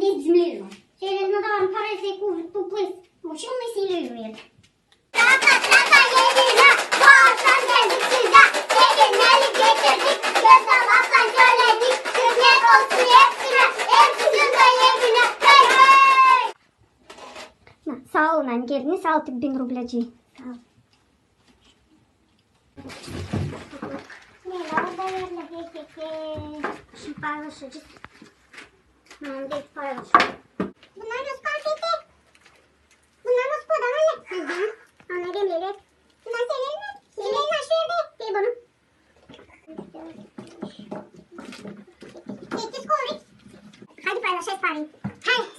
10 mil. Через надавам парази ту плис. Мучил ми си лилует. Traka traka yedine, bu akşam geldik size. Gelinleri getirdik, göz dolaptan söyledik. Kısmet olsun hepsine, hepsinin de yedine. Hey hey! Sağ ol lan, geldiniz 6000 rublacı. Sağ ol. Şimdi paylaşacağız. Mandate paylaşacağız. Bunlar Rus konfeti. Bunlar Rus podan öyle. Hı hı. Onları yemeyelim. Bunlar senin mi? Senin aşağıda. Bir bunu. 8 kolik. Hadi paylaşacağız parayı. Hadi.